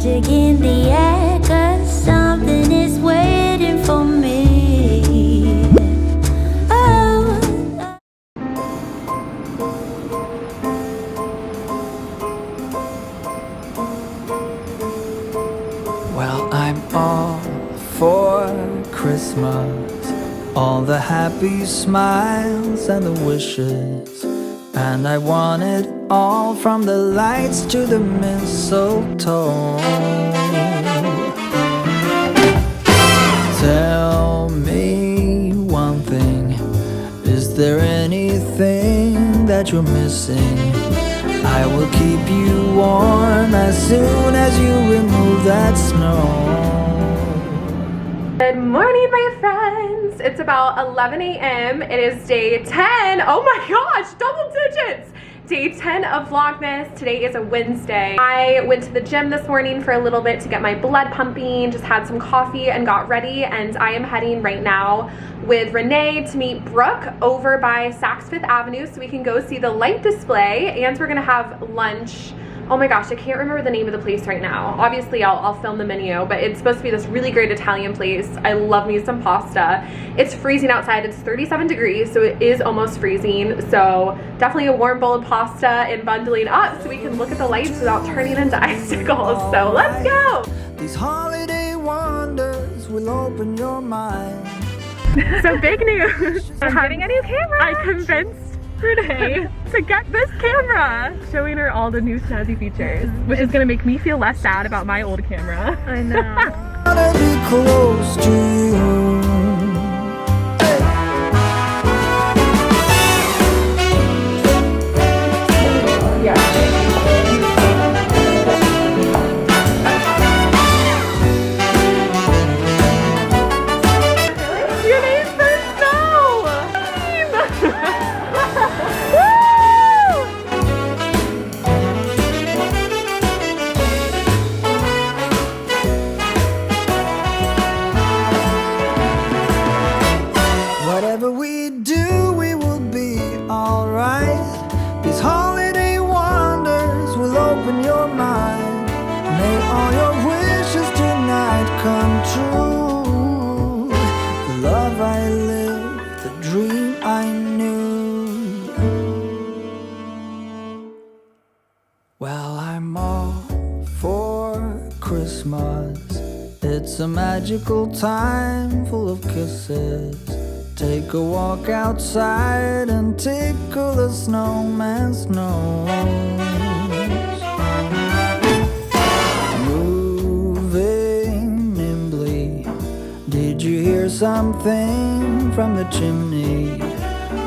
magic in the air, 'cause something is waiting for me. Oh. Well, I'm all for Christmas, all the happy smiles and the wishes, and I want it all, from the lights to the mistletoe. Tell me one thing, is there anything that you're missing? I will keep you warm as soon as you remove that snow. Good morning, my friends. It's about 11 a.m. It is day 10. Oh my gosh, double digits. Day 10 of Vlogmas. Today is a Wednesday. I went to the gym this morning for a little bit to get my blood pumping, just had some coffee and got ready, and I am heading right now with Renee to meet Brooke over by Saks Fifth Avenue so we can go see the light display, and we're gonna have lunch. Oh my gosh, I can't remember the name of the place right now. Obviously, I'll film the menu, but it's supposed to be this really great Italian place. I love me some pasta. It's freezing outside. It's 37 degrees, so it is almost freezing. So definitely a warm bowl of pasta and bundling up so we can look at the lights without turning into icicles. So let's go. These holiday wonders will open your mind. So big news. I'm getting a new camera. I convinced Renee to get this camera, showing her all the new snazzy features, which is gonna make me feel less sad about my old camera. I know. Gotta be close to you. Whatever we do, we will be alright. These holiday wonders will open your mind. May all your wishes tonight come true. The love I lived, the dream I knew. Well, I'm all for Christmas. It's a magical time full of kisses. Take a walk outside and tickle the snowman's nose. Moving nimbly, did you hear something from the chimney?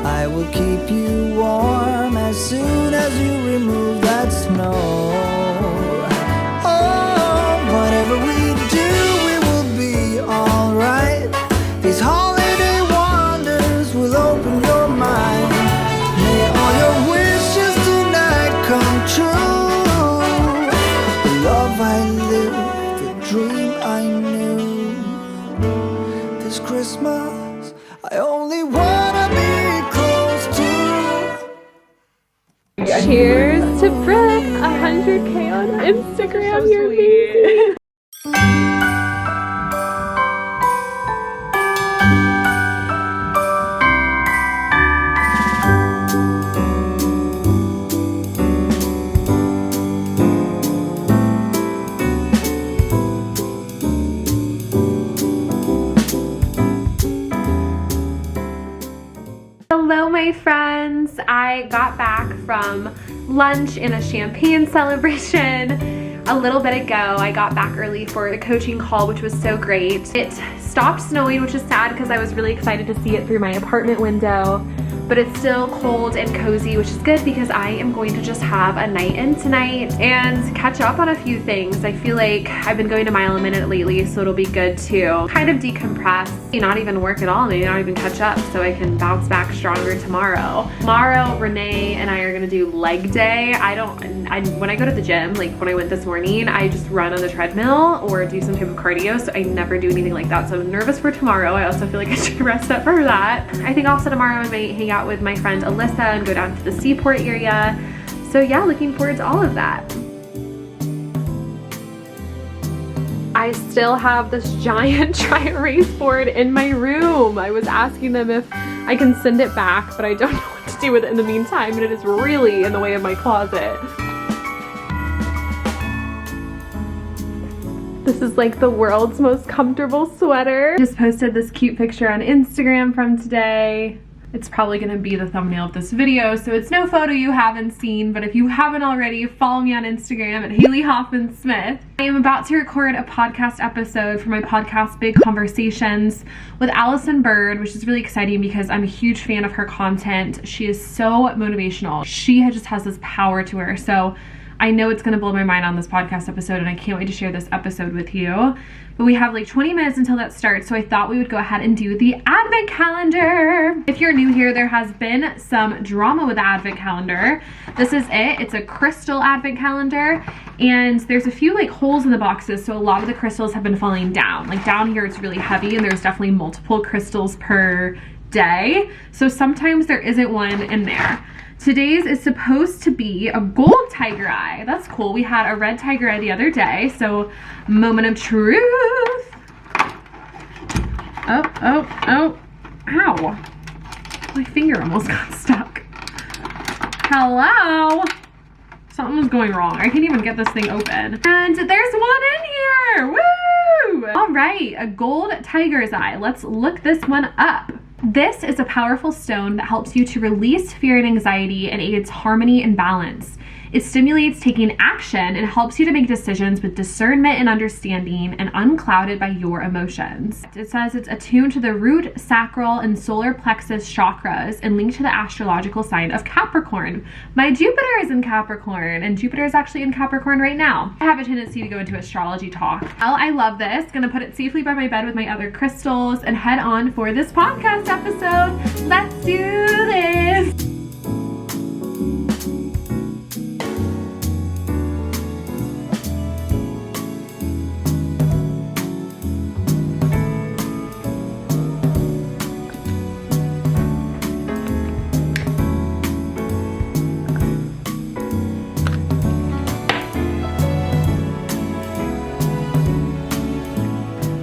I will keep you warm as soon as you remove that snow. Oh, whatever we do, we will be alright. These holiday wonders will open your mind. May all your wishes tonight come true. The love I lived, the dream I knew. This Christmas, I only wanna be close to. Cheers to Brooke, 100K on Instagram. You're amazing. Hello, my friends. I got back from lunch and a champagne celebration a little bit ago. I got back early for a coaching call, which was so great. It stopped snowing, which is sad because I was really excited to see it through my apartment window, but it's still cold and cozy, which is good because I am going to just have a night in tonight and catch up on a few things. I feel like I've been going to Mile a Minute lately, so it'll be good to kind of decompress, not even work at all, maybe not even catch up, so I can bounce back stronger tomorrow. Tomorrow, Renee and I are gonna do leg day. When I go to the gym, like when I went this morning, I just run on the treadmill or do some type of cardio, so I never do anything like that. So I'm nervous for tomorrow. I also feel like I should rest up for that. I think also tomorrow I might hang out with my friend Alyssa and go down to the Seaport area. So yeah, looking forward to all of that. I still have this giant dry erase board in my room. I was asking them if I can send it back, but I don't know what to do with it in the meantime, and it is really in the way of my closet. This is like the world's most comfortable sweater. Just posted this cute picture on Instagram from today. It's probably gonna be the thumbnail of this video, so it's no photo you haven't seen, but if you haven't already, follow me on Instagram at Haley Hoffman Smith. I am about to record a podcast episode for my podcast, Big Conversations, with Allison Bird, which is really exciting because I'm a huge fan of her content. She is so motivational. She just has this power to her, so I know it's gonna blow my mind on this podcast episode, and I can't wait to share this episode with you. But we have like 20 minutes until that starts, so I thought we would go ahead and do the advent calendar. If you're new here, there has been some drama with the advent calendar. This is it. It's a crystal advent calendar, and there's a few like holes in the boxes, so a lot of the crystals have been falling down. Like down here it's really heavy, and there's definitely multiple crystals per day, so sometimes there isn't one in there. Today's is supposed to be a gold tiger eye. That's cool. We had a red tiger eye the other day, so moment of truth. Oh, ow. My finger almost got stuck. Hello? Something was going wrong. I can't even get this thing open. And there's one in here, woo! All right, a gold tiger's eye. Let's look this one up. This is a powerful stone that helps you to release fear and anxiety and aids harmony and balance. It stimulates taking action and helps you to make decisions with discernment and understanding and unclouded by your emotions. It says it's attuned to the root, sacral, and solar plexus chakras and linked to the astrological sign of Capricorn. My Jupiter is in Capricorn, and Jupiter is actually in Capricorn right now. I have a tendency to go into astrology talk. Well, I love this. Gonna put it safely by my bed with my other crystals and head on for this podcast episode. Let's do this.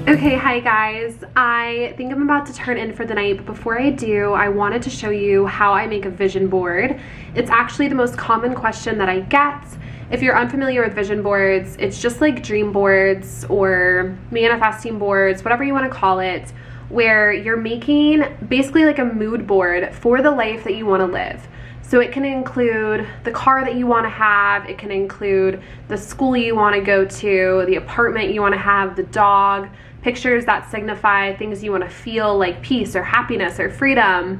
Okay, hi guys. I think I'm about to turn in for the night, but before I do, I wanted to show you how I make a vision board. It's actually the most common question that I get. If you're unfamiliar with vision boards, it's just like dream boards or manifesting boards, whatever you want to call it, where you're making basically like a mood board for the life that you want to live. So it can include the car that you want to have, it can include the school you want to go to, the apartment you want to have, the dog, pictures that signify things you want to feel like peace or happiness or freedom.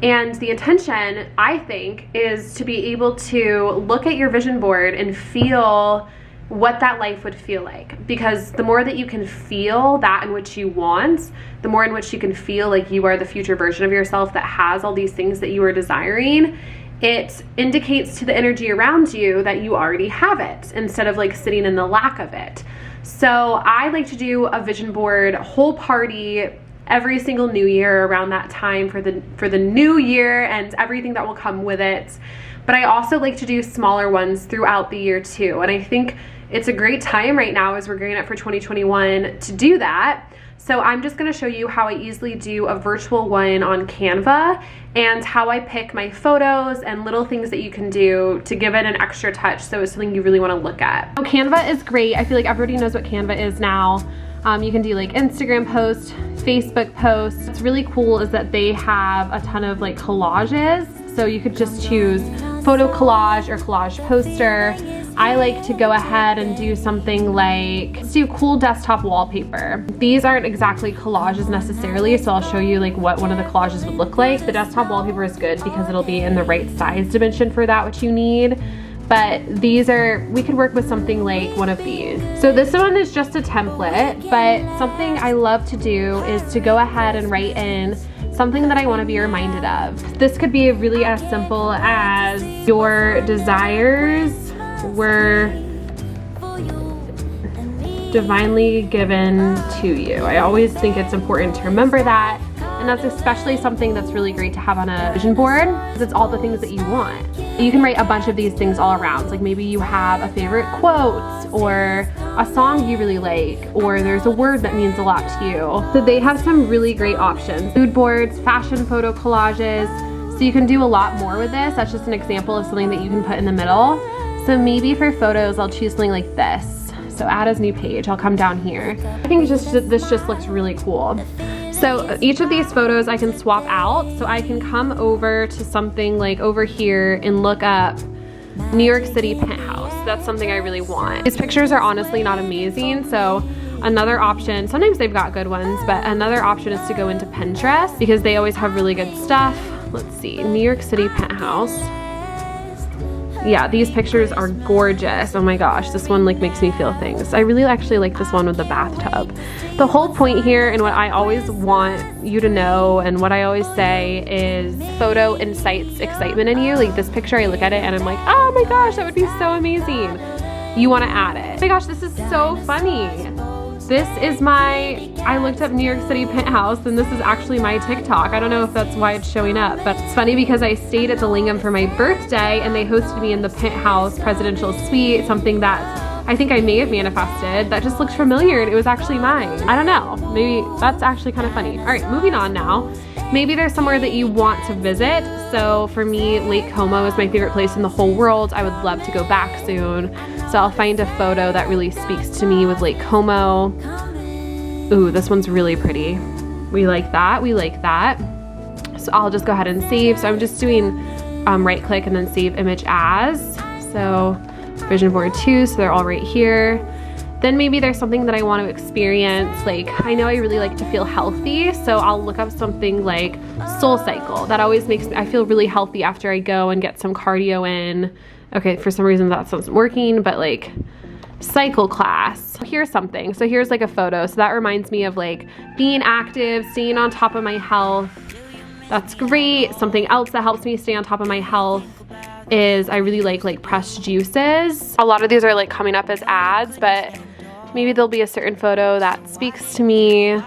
And the intention, I think, is to be able to look at your vision board and feel what that life would feel like. Because the more that you can feel that in which you want, the more in which you can feel like you are the future version of yourself that has all these things that you are desiring, it indicates to the energy around you that you already have it instead of like sitting in the lack of it. So I like to do a vision board whole party every single new year around that time for the new year and everything that will come with it. But I also like to do smaller ones throughout the year too. And I think it's a great time right now as we're gearing up for 2021 to do that. So I'm just gonna show you how I easily do a virtual one on Canva and how I pick my photos and little things that you can do to give it an extra touch so it's something you really wanna look at. So Canva is great. I feel like everybody knows what Canva is now. You can do like Instagram posts, Facebook posts. What's really cool is that they have a ton of like collages. So you could just choose photo collage or collage poster. I like to go ahead and do something like, let's do cool desktop wallpaper. These aren't exactly collages necessarily, so I'll show you like what one of the collages would look like. The desktop wallpaper is good because it'll be in the right size dimension for that which you need. But these are, we could work with something like one of these. So this one is just a template, but something I love to do is to go ahead and write in something that I want to be reminded of. This could be really as simple as your desires were divinely given to you. I always think it's important to remember that, and that's especially something that's really great to have on a vision board because it's all the things that you want. You can write a bunch of these things all around, like maybe you have a favorite quote or a song you really like, or there's a word that means a lot to you. So they have some really great options. Mood boards, fashion photo collages. So you can do a lot more with this. That's just an example of something that you can put in the middle. So maybe for photos, I'll choose something like this. So add as new page, I'll come down here. I think this just looks really cool. So each of these photos I can swap out. So I can come over to something like over here and look up New York City penthouse. That's something I really want. These pictures are honestly not amazing. So another option, sometimes they've got good ones, but another option is to go into Pinterest because they always have really good stuff. Let's see, New York City penthouse. Yeah, these pictures are gorgeous. Oh my gosh, this one like makes me feel things. I really actually like this one with the bathtub. The whole point here and what I always want you to know and what I always say is photo incites excitement in you. Like this picture, I look at it and I'm like, oh my gosh, that would be so amazing. You wanna add it. Oh my gosh, this is so funny. This is I looked up New York City penthouse and this is actually my TikTok. I don't know if that's why it's showing up, but it's funny because I stayed at the Lingham for my birthday and they hosted me in the penthouse presidential suite, something that I think I may have manifested that just looked familiar and it was actually mine. I don't know, maybe that's actually kind of funny. All right, moving on now. Maybe there's somewhere that you want to visit. So for me, Lake Como is my favorite place in the whole world. I would love to go back soon. So I'll find a photo that really speaks to me with Lake Como. Ooh, this one's really pretty. We like that, we like that. So I'll just go ahead and save. So I'm just doing right click and then save image as. So vision board 2, so they're all right here. Then maybe there's something that I want to experience. Like I know I really like to feel healthy, so I'll look up something like Soul Cycle. That always makes me, I feel really healthy after I go and get some cardio in. Okay, for some reason that wasn't working, but like cycle class. Here's something. So here's like a photo. So that reminds me of like being active, staying on top of my health. That's great. Something else that helps me stay on top of my health is I really like pressed juices. A lot of these are like coming up as ads, but maybe there'll be a certain photo that speaks to me.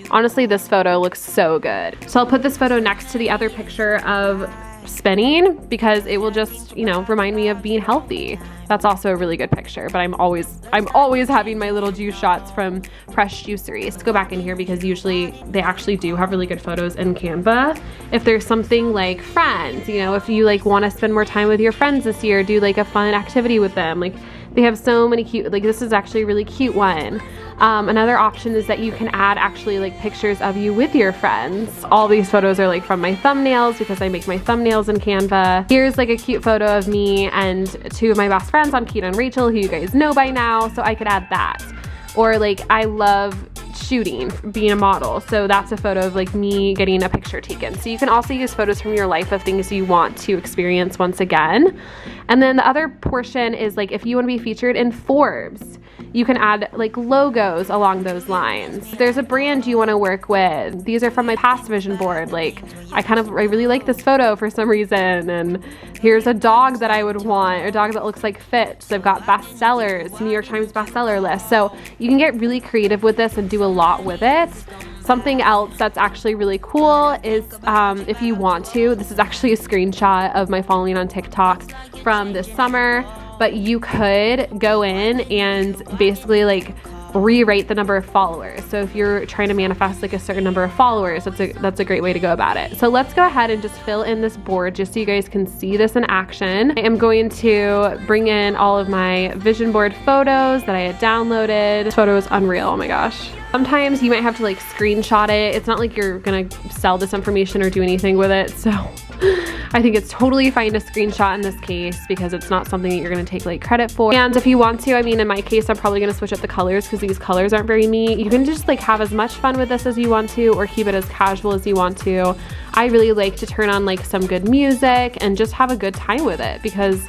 Honestly, this photo looks so good. So I'll put this photo next to the other picture of spinning because it will just, you know, remind me of being healthy. That's also a really good picture, but I'm always having my little juice shots from Fresh Juicery. Let's go back in here because usually they actually do have really good photos in Canva. If there's something like friends, you know, if you like want to spend more time with your friends this year, do like a fun activity with them. Like they have so many cute, like this is actually a really cute one. Another option is that you can add actually like pictures of you with your friends. All these photos are like from my thumbnails because I make my thumbnails in Canva. Here's like a cute photo of me and 2 of my best friends on Keita and Rachel, who you guys know by now, so I could add that. Or like I love shooting, being a model, so that's a photo of like me getting a picture taken. So you can also use photos from your life of things you want to experience once again. And then the other portion is like if you want to be featured in Forbes, you can add like logos along those lines. If there's a brand you want to work with, these are from my past vision board. Like I really like this photo for some reason, and here's a dog that I would want, a dog that looks like Fitch. So I've got bestsellers, New York Times bestseller list. So you can get really creative with this and do a lot with it. Something else that's actually really cool is if you want to, this is actually a screenshot of my following on TikTok from this summer, but you could go in and basically like rewrite the number of followers. So if you're trying to manifest like a certain number of followers, that's a great way to go about it. So let's go ahead and just fill in this board just so you guys can see this in action. I am going to bring in all of my vision board photos that I had downloaded. This photo is unreal, oh my gosh. Sometimes you might have to like screenshot it. It's not like you're gonna sell this information or do anything with it. So I think it's totally fine to screenshot in this case because it's not something that you're gonna take like credit for. And if you want to, I mean, in my case, I'm probably gonna switch up the colors because these colors aren't very me. You can just like have as much fun with this as you want to or keep it as casual as you want to. I really like to turn on like some good music and just have a good time with it because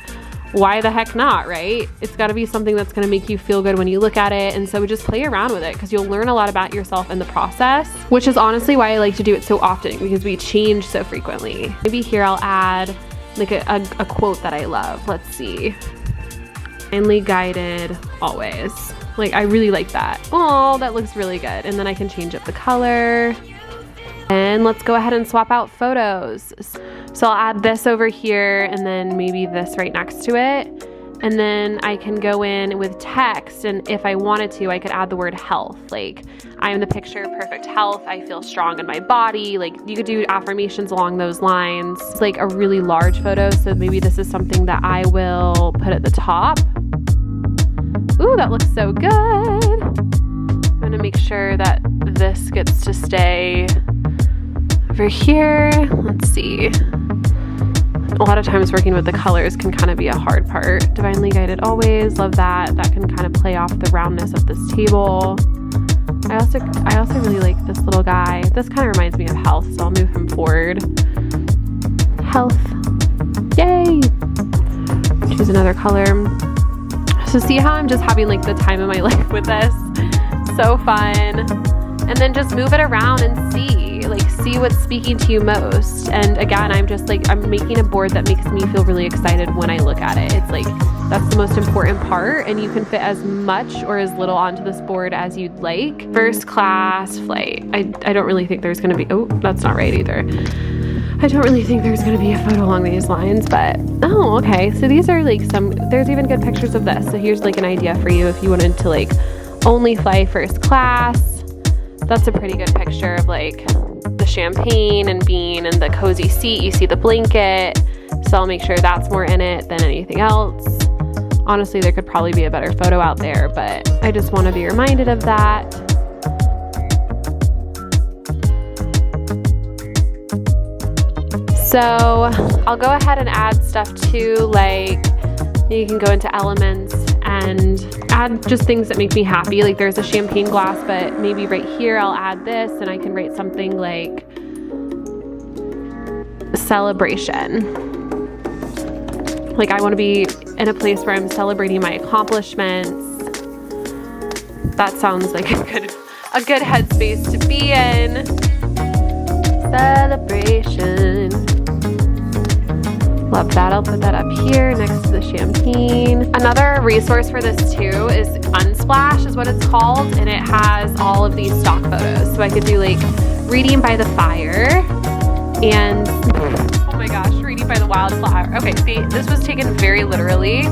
why the heck not, right? It's gotta be something that's gonna make you feel good when you look at it. And so just play around with it because you'll learn a lot about yourself in the process, which is honestly why I like to do it so often because we change so frequently. Maybe here I'll add like a quote that I love. Let's see. Kindly guided always. Like I really like that. Oh, that looks really good. And then I can change up the color. And let's go ahead and swap out photos. So I'll add this over here and then maybe this right next to it. And then I can go in with text, and if I wanted to, I could add the word health. Like, I am the picture of perfect health. I feel strong in my body. Like, you could do affirmations along those lines. It's like a really large photo, so maybe this is something that I will put at the top. Ooh, that looks so good. I'm gonna make sure that this gets to stay over here. Let's see. A lot of times working with the colors can kind of be a hard part. Divinely guided always, love that. That can kind of play off the roundness of this table. I also really like this little guy. This kind of reminds me of health, so I'll move him forward. Health, yay! Choose another color. So see how I'm just having like the time of my life with this? So fun. And then just move it around and see what's speaking to you most. And again, I'm making a board that makes me feel really excited when I look at it. It's like, that's the most important part, and you can fit as much or as little onto this board as you'd like. First class flight. I don't really think there's gonna be, oh, that's not right either. I don't really think there's gonna be a photo along these lines, but, oh, okay. So these are like there's even good pictures of this. So here's like an idea for you if you wanted to like only fly first class. That's a pretty good picture of like the champagne and being in the cozy seat. You see the blanket, so I'll make sure that's more in it than anything else. Honestly, there could probably be a better photo out there, but I just want to be reminded of that. So I'll go ahead and add stuff too, like you can go into elements and add just things that make me happy. Like there's a champagne glass, but maybe right here I'll add this, and I can write something like celebration. Like I want to be in a place where I'm celebrating my accomplishments. That sounds like a good headspace to be in. Celebration. Love that. I'll put that up here next to the champagne. Another resource for this too is Unsplash is what it's called, and it has all of these stock photos. So I could do like reading by the fire and oh my gosh, reading by the wildflower. Okay, see, this was taken very literally,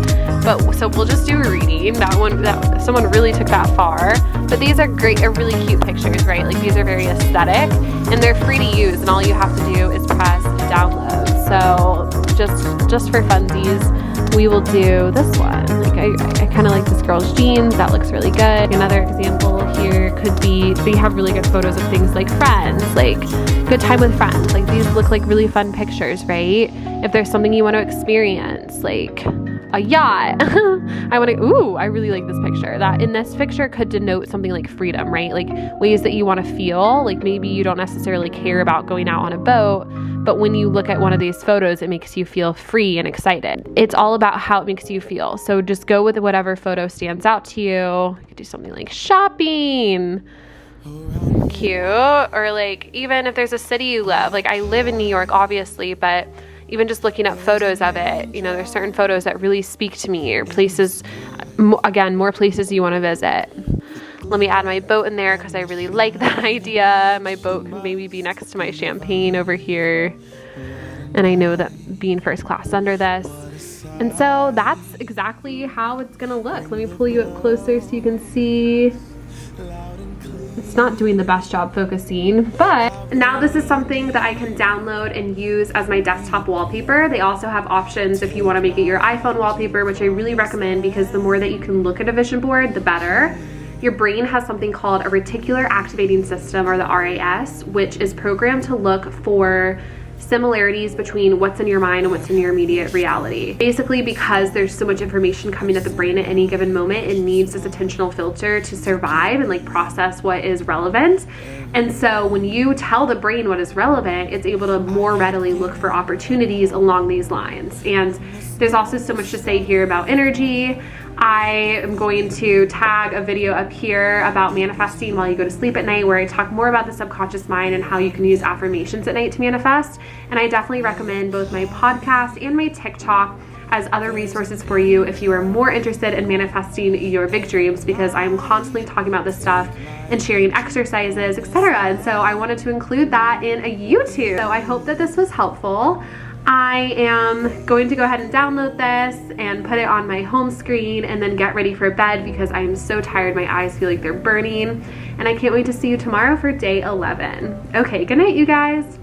but so we'll just do reading. That someone really took that far. But these are great, are really cute pictures, right? Like these are very aesthetic and they're free to use, and all you have to do is press download. So just for funsies, we will do this one. Like I kind of like this girl's jeans. That looks really good. Another example here could be, they have really good photos of things like friends, like good time with friends. Like these look like really fun pictures, right? If there's something you want to experience, like a yacht. I really like this picture. That in this picture could denote something like freedom, right? Like ways that you want to feel. Like maybe you don't necessarily care about going out on a boat, but when you look at one of these photos, it makes you feel free and excited. It's all about how it makes you feel. So just go with whatever photo stands out to you. You could do something like shopping. Cute. Or like even if there's a city you love. Like I live in New York, obviously, but even just looking up photos of it, you know, there's certain photos that really speak to me, or places, again, more places you want to visit. Let me add my boat in there because I really like that idea. My boat can maybe be next to my champagne over here. And I know that being first class under this. And so that's exactly how it's going to look. Let me pull you up closer so you can see. It's not doing the best job focusing, but now this is something that I can download and use as my desktop wallpaper. They also have options if you want to make it your iPhone wallpaper, which I really recommend because the more that you can look at a vision board, the better. Your brain has something called a reticular activating system, or the RAS, which is programmed to look for similarities between what's in your mind and what's in your immediate reality. Basically, because there's so much information coming at the brain at any given moment, it needs this attentional filter to survive and like process what is relevant. And so when you tell the brain what is relevant, it's able to more readily look for opportunities along these lines. And there's also so much to say here about energy. I am going to tag a video up here about manifesting while you go to sleep at night, where I talk more about the subconscious mind and how you can use affirmations at night to manifest. And I definitely recommend both my podcast and my TikTok as other resources for you if you are more interested in manifesting your big dreams, because I'm constantly talking about this stuff and sharing exercises, etc. And so I wanted to include that in a YouTube. So I hope that this was helpful. I am going to go ahead and download this and put it on my home screen and then get ready for bed because I am so tired. My eyes feel like they're burning, and I can't wait to see you tomorrow for day 11. Okay, good night, you guys.